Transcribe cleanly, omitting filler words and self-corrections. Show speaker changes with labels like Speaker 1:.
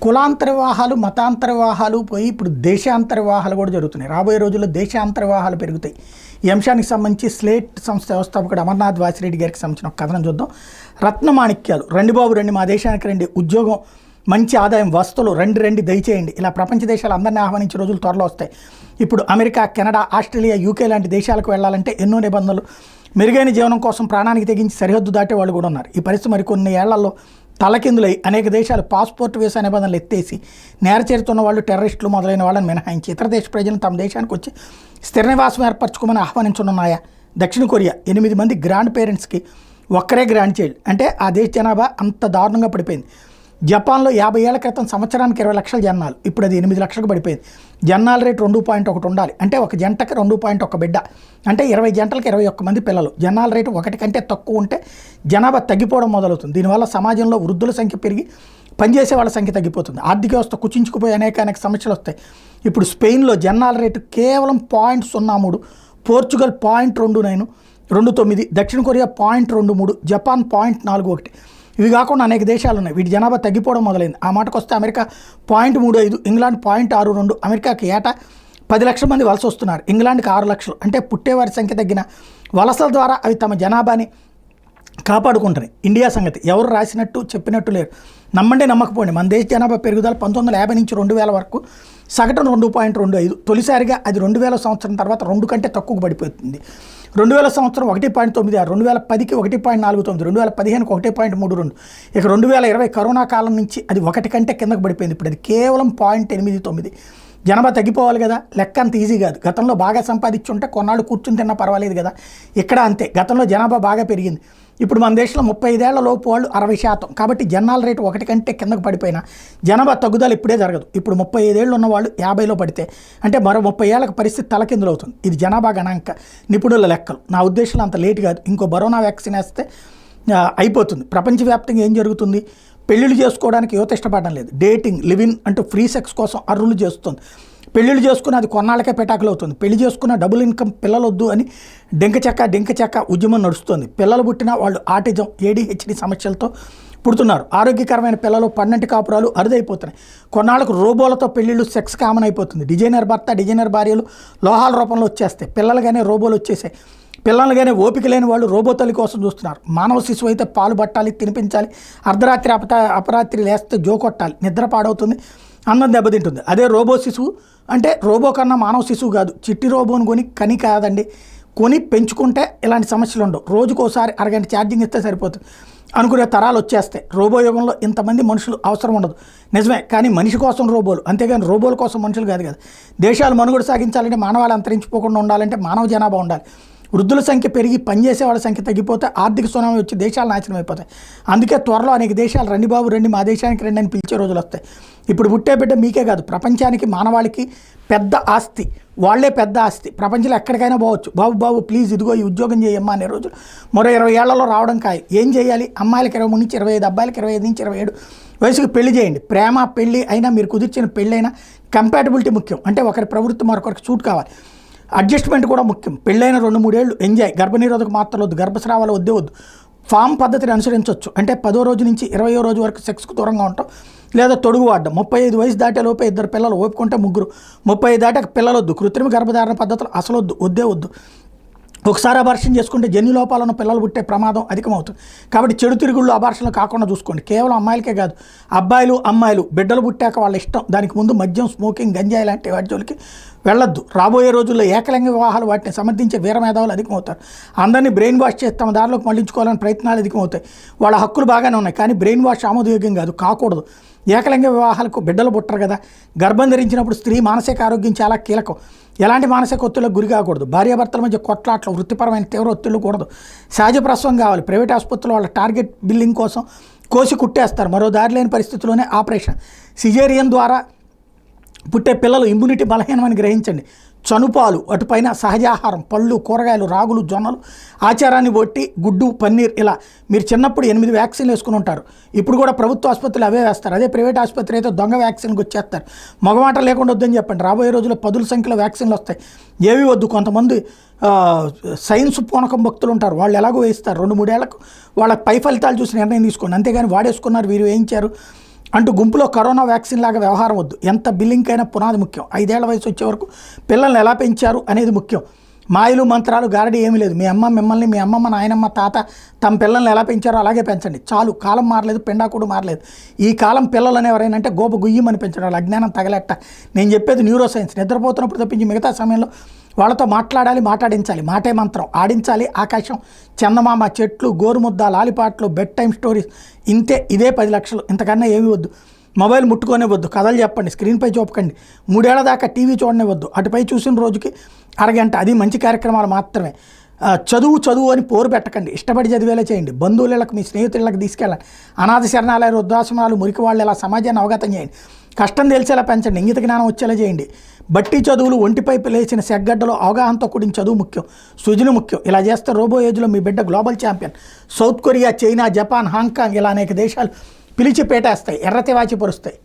Speaker 1: కులాంతర వివాహాలు, మతాంతర వివాహాలు పోయి ఇప్పుడు దేశాంతర వివాహాలు కూడా జరుగుతున్నాయి. రాబోయే రోజుల్లో దేశాంతర వివాహాలు పెరుగుతాయి. ఈ అంశానికి సంబంధించి స్లేట్ సంస్థ వ్యవస్థాపకుడు అమర్నాథ్ వాసిరెడ్డి గారికి సంబంధించిన ఒక కథనం చూద్దాం. రత్నమాణిక్యాలు, రండి బాబు రండి, మా దేశానికి రండి, ఉద్యోగం, మంచి ఆదాయం, వస్తువులు, రండి దయచేయండి, ఇలా ప్రపంచ దేశాలు అందరినీ ఆహ్వానించే రోజులు త్వరలో వస్తాయి. ఇప్పుడు అమెరికా, కెనడా, ఆస్ట్రేలియా, యూకే లాంటి దేశాలకు వెళ్ళాలంటే ఎన్నో నిబంధనలు, మెరుగైన జీవనం కోసం ప్రాణానికి తెగించి సరిహద్దు దాటే వాళ్ళు కూడా ఉన్నారు. ఈ పరిస్థితి మరికొన్ని ఏళ్లలో తలకిందులై అనేక దేశాలు పాస్పోర్ట్ వీసా నిబంధనలు ఎత్తేసి నేర చేరుతున్న వాళ్ళు, టెర్రరిస్టులు మొదలైన వాళ్ళని మినహాయించి ఇతర దేశ ప్రజలను తమ దేశానికి వచ్చి స్థిర నివాసం ఏర్పరచుకోమని ఆహ్వానించనున్నాయా? దక్షిణ కొరియా 8 మంది గ్రాండ్ పేరెంట్స్కి ఒక్కరే గ్రాండ్ చైల్డ్, అంటే ఆ దేశ జనాభా అంత దారుణంగా పడిపోయింది. జపాన్లో 50 ఏళ్ల క్రితం సంవత్సరానికి 20 లక్షల జనాలు, ఇప్పుడు అది 8 లక్షలకు పడిపోయింది. జనాల రేటు 2.1 ఉండాలి, అంటే ఒక జంటకి 2.1 బిడ్డ, అంటే 20 జంటలకు 21 మంది పిల్లలు. జనాల రేటు 1 కంటే తక్కువ ఉంటే జనాభా తగ్గిపోవడం మొదలవుతుంది. దీనివల్ల సమాజంలో వృద్ధుల సంఖ్య పెరిగి పనిచేసే వాళ్ళ సంఖ్య తగ్గిపోతుంది. ఆర్థిక వ్యవస్థ కుచించుకుపోయి అనేక సమస్యలు వస్తాయి. ఇప్పుడు స్పెయిన్లో జనాల రేటు కేవలం 0.03, పోర్చుగల్ 0.29, దక్షిణ కొరియా 0.23, జపాన్ 0.41. ఇవి కాకుండా అనేక దేశాలు ఉన్నాయి. వీటి జనాభా తగ్గిపోవడం మొదలైంది. ఆ మాటకు వస్తే అమెరికా 0.35, ఇంగ్లాండ్ 0.62. అమెరికాకి ఏటా 10 లక్షల మంది వలస వస్తున్నారు, ఇంగ్లాండ్కి 6 లక్షలు. అంటే పుట్టేవారి సంఖ్య తగ్గిన వలసల ద్వారా అవి తమ జనాభాని కాపాడుకుంటున్నాయి. ఇండియా సంగతి ఎవరు రాసినట్టు చెప్పినట్టు లేరు, నమ్మండి నమ్మకపోండి. మన దేశ జనాభా పెరుగుదల 1950 నుంచి 2000 వరకు సగటున 2.25. తొలిసారిగా అది 2000 సంవత్సరం తర్వాత 2 కంటే తక్కువ పడిపోతుంది. 2000 సంవత్సరం 1.96, 2010కి 1.49, 2015కి 1.32. ఇక 2020 కరోనా కాలం నుంచి అది 1 కంటే కిందకు పడిపోయింది. ఇప్పుడు అది కేవలం 0.89. జనాభా తగ్గిపోవాలి కదా, లెక్క అంత ఈజీ కాదు. గతంలో బాగా సంపాదించుంటే కొన్నాళ్ళు కూర్చుని తిన్నా పర్వాలేదు కదా, ఇక్కడ అంతే. గతంలో జనాభా బాగా పెరిగింది. ఇప్పుడు మన దేశంలో 35 ఏళ్ల లోపు వాళ్ళు 60%. కాబట్టి జనాల రేటు 1 కంటే కిందకు పడిపోయినా జనాభా తగ్గుదల ఇప్పుడే జరగదు. ఇప్పుడు 35 ఏళ్ళు ఉన్న వాళ్ళు 50లో పడితే అంటే మరో 30 ఏళ్ళకి పరిస్థితి తలకిందులు అవుతుంది. ఇది జనాభా గణాంక నిపుణుల లెక్కలు. నా ఉద్దేశంలో అంత లేట్ కాదు. ఇంకో కరోనా వ్యాక్సిన్ వేస్తే అయిపోతుంది. ప్రపంచవ్యాప్తంగా ఏం జరుగుతుంది? పెళ్ళిళ్ళు చేసుకోవడానికి యువత ఇష్టపడడం లేదు. డేటింగ్, లివిన్ అంటూ ఫ్రీ సెక్స్ కోసం అర్రులు చేస్తుంది. పెళ్ళిళ్ళు చేసుకుని అది కొన్నాళ్ళకే పెటాకులు అవుతుంది. పెళ్లి చేసుకున్న డబుల్ ఇన్కమ్, పిల్లలు వద్దు అని డెంక ఉద్యమం నడుస్తుంది. పిల్లలు పుట్టినా వాళ్ళు ఆటిజం, ADHD సమస్యలతో పుడుతున్నారు. ఆరోగ్యకరమైన పిల్లలు, పన్నెంటి కాపురాలు అరుదైపోతున్నాయి. కొన్నాళ్ళకు రోబోలతో పెళ్ళిళ్ళు, సెక్స్ కామన్ అయిపోతుంది. డిజైనర్ భర్త, డిజైనర్ భార్యలు లోహాల రూపంలో వచ్చేస్తాయి. పిల్లలుగానే రోబోలు వచ్చేసాయి. పిల్లలుగానే ఓపిక లేని వాళ్ళు రోబో తల్లి కోసం చూస్తున్నారు. మానవ శిశువు అయితే పాలు పట్టాలి, తినిపించాలి, అర్ధరాత్రి అపరాత్రి లేస్తే జోకొట్టాలి, నిద్ర పాడవుతుంది, అందం దెబ్బతింటుంది. అదే రోబో శిశువు అంటే రోబో కన్నా మానవ శిశువు కాదు, చిట్టి రోబోని కని కాదండి, కొని పెంచుకుంటే ఇలాంటి సమస్యలు ఉండవు. రోజుకోసారి అరగంట ఛార్జింగ్ ఇస్తే సరిపోతుంది అనుకునే తరాలు వచ్చేస్తాయి. రోబో యుగంలో ఇంతమంది మనుషులు అవసరం ఉండదు, నిజమే. కానీ మనిషి కోసం రోబోలు, అంతేగాని రోబోల కోసం మనుషులు కాదు కదా. దేశాలు మనుగడ సాగించాలంటే, మానవాళి అంతరించిపోకుండా ఉండాలంటే మానవ జనాభా ఉండాలి. వృద్ధుల సంఖ్య పెరిగి పనిచేసే వాళ్ళ సంఖ్య తగ్గిపోతే ఆర్థిక సునామీ వచ్చి దేశాలు నాశనం అయిపోతాయి. అందుకే త్వరలో అనేక దేశాలు రండి బాబు రండి, మా దేశానికి రండి అని పిలిచే రోజులు వస్తాయి. ఇప్పుడు పుట్టే బిడ్డ మీకే కాదు, ప్రపంచానికి, మానవాళికి పెద్ద ఆస్తి. వాళ్లే పెద్ద ఆస్తి. ప్రపంచంలో ఎక్కడికైనా పోవచ్చు. బాబు ప్లీజ్ ఇదిగో ఈ ఉద్యోగం చేయమ్మా అనే రోజులు మరో 20 ఏళ్లలో రావడం ఖాయం. ఏం చేయాలి? అమ్మాయిలకి 23 నుంచి 25, అబ్బాయిలకి 25 నుంచి 27 వయసుకు పెళ్లి చేయండి. ప్రేమ పెళ్లి అయినా, మీరు కుదిర్చిన పెళ్ళైనా కంపాటబిలిటీ ముఖ్యం. అంటే ఒకరి ప్రవృత్తి మరొకరికి సూట్ కావాలి. అడ్జస్ట్మెంట్ కూడా ముఖ్యం. పెళ్ళైన 2-3 ఏళ్ళు ఎంజాయ్. గర్భనిరోధక మాత్రలు వద్దు, గర్భస్రావాలు వద్దే వద్దు. ఫామ్ పద్ధతిని అనుసరించవచ్చు. అంటే 10వ రోజు నుంచి 20వ రోజు వరకు సెక్స్కు దూరంగా ఉంటాం, లేదా తొడుగు వాడడం. 35 వయసు దాటే లోపే 2 పిల్లలు, ఓపుకుంటే 3. 35 దాటాక పిల్లలు వద్దు. కృత్రిమ గర్భధారణ పద్ధతులు అసలు వద్దే వద్దు. ఒకసారి అబార్షన్ చేసుకుంటే జన్యు లోపాలను పిల్లలు పుట్టే ప్రమాదం అధికమవుతుంది. కాబట్టి చెడు తిరుగుళ్ళు, అబార్షన్లు కాకుండా చూసుకోండి. కేవలం అమ్మాయిలకే కాదు, అమ్మాయిలు బిడ్డలు పుట్టాక వాళ్ళ ఇష్టం. దానికి ముందు మద్యం, స్మోకింగ్, గంజాయి లాంటి వాటి జోలికి వెళ్ళొద్దు. రాబోయే రోజుల్లో ఏకలింగ వివాహాలు, వాటిని సమర్థించే వీరమేధావులు అధికమవుతారు. అందరినీ బ్రెయిన్ వాష్ చేసి తమ దారిలోకి మళ్లించుకోవాలని ప్రయత్నాలు అధికమవుతాయి. వాళ్ళ హక్కులు బాగానే ఉన్నాయి, కానీ బ్రెయిన్ వాష్ ఆమోదయోగ్యం కాదు, కాకూడదు. ఏకలింగ వివాహాలకు బిడ్డలు పుట్టరు కదా. గర్భం ధరించినప్పుడు స్త్రీ మానసిక ఆరోగ్యం చాలా కీలకం. ఎలాంటి మానసిక ఒత్తిళ్లకు గురి కాకూడదు. భార్యాభర్తల మధ్య కొట్లాట్లు, వృత్తిపరమైన తీవ్ర ఒత్తిళ్లు కూడదు. సహజ ప్రసవం కావాలి. ప్రైవేట్ ఆసుపత్రులు వాళ్ళ టార్గెట్ బిల్లింగ్ కోసం కోసి కుట్టేస్తారు. మరో దారి లేని పరిస్థితుల్లోనే ఆపరేషన్. సిజేరియన్ ద్వారా పుట్టే పిల్లలు ఇమ్యూనిటీ బలహీనమని గ్రహించండి. చనుపాలు, అటుపైన సహజాహారం, పళ్ళు, కూరగాయలు, రాగులు, జొన్నలు, ఆచారాన్ని బట్టి గుడ్డు, పన్నీర్, ఇలా. మీరు చిన్నప్పుడు 8 వ్యాక్సిన్లు వేసుకుని ఉంటారు. ఇప్పుడు కూడా ప్రభుత్వ ఆసుపత్రులు అవే వేస్తారు. అదే ప్రైవేట్ ఆసుపత్రి అయితే దొంగ వ్యాక్సిన్కి వచ్చేస్తారు. మగమాట లేకుండా వద్దని చెప్పండి. రాబోయే రోజుల్లో 10ల సంఖ్యలో వ్యాక్సిన్లు వస్తాయి. ఏవి వద్దు. కొంతమంది సైన్స్ పూనకం భక్తులు ఉంటారు, వాళ్ళు ఎలాగో వేయిస్తారు. 2-3 ఏళ్లకు వాళ్ళ పై ఫలితాలు చూసి నిర్ణయం తీసుకోండి. అంతేగాని వాడేసుకున్నారు, వీరు వేయించారు, అంటూ గుంపులో కరోనా వ్యాక్సిన్ లాగా వ్యవహారం వద్దు, ఎంత బిల్లింగ్ అయినా పునాది ముఖ్యం, 5 ఏళ్ల వయసు వచ్చే వరకు పిల్లల్ని ఎలా పెంచారు అనేది ముఖ్యం, మాయలు మంత్రాలు గారడి ఏమీ లేదు, మీ అమ్మ మిమ్మల్ని, మీ అమ్మమ్మ నాయనమ్మ తాత తమ పిల్లల్ని ఎలా పెంచారో అలాగే పెంచండి చాలు, కాలం మారలేదు, పిండాకుడు మారలేదు, ఈ కాలం పిల్లలని ఎవరైనా అంటే గోప గుయ్యమని పెంచడం, వాళ్ళ అజ్ఞానం తగలెట్ట. నేను చెప్పేది న్యూరో సైన్స్, నిద్రపోతున్నప్పుడు తప్పించి మిగతా సమయంలో వాళ్ళతో మాట్లాడాలి, మాట్లాడించాలి, మాటే మంత్రం ఆడించాలి, ఆకాశం, చందమామ, చెట్లు, గోరుముద్ద, లాలిపాట్లు, బెడ్ టైమ్ స్టోరీస్, ఇదే 10 లక్షలు, ఇంతకన్నా ఏమీ వద్దు. మొబైల్ ముట్టుకొనే వద్దు, కథలు చెప్పండి, స్క్రీన్పై చూపకండి, 3 ఏళ్ల దాకా టీవీ చూడనే వద్దు, అటుపై చూసిన రోజుకి అరగంట, అది మంచి కార్యక్రమాలు మాత్రమే. చదువు అని పోరు పెట్టకండి, ఇష్టపడి చదివేలా చేయండి, బంధువులకు మీ స్నేహితులకు తీసుకెళ్ళండి, అనాథ శరణాలయాలు, వృద్ధాశ్రమాలు, మురికి వాళ్ళు ఇలా సమాజాన్ని అవగతం చేయండి, కష్టం తెలిసేలా పెంచండి, ఇంగిత జ్ఞానం వచ్చేలా చేయండి, బట్టి చదువులు, ఒంటిపై లేచిన సెగ్గడ్డలో అవగాహనతో కూడిన చదువు ముఖ్యం, సృజన ముఖ్యం. ఇలా చేస్తే రోబో ఏజ్లో మీ బిడ్డ global champion. South Korea, China, Japan, Hong Kong ఇలా అనేక దేశాలు పిలిచి పేటేస్తాయి, ఎర్రతివాచి పరుస్తాయి.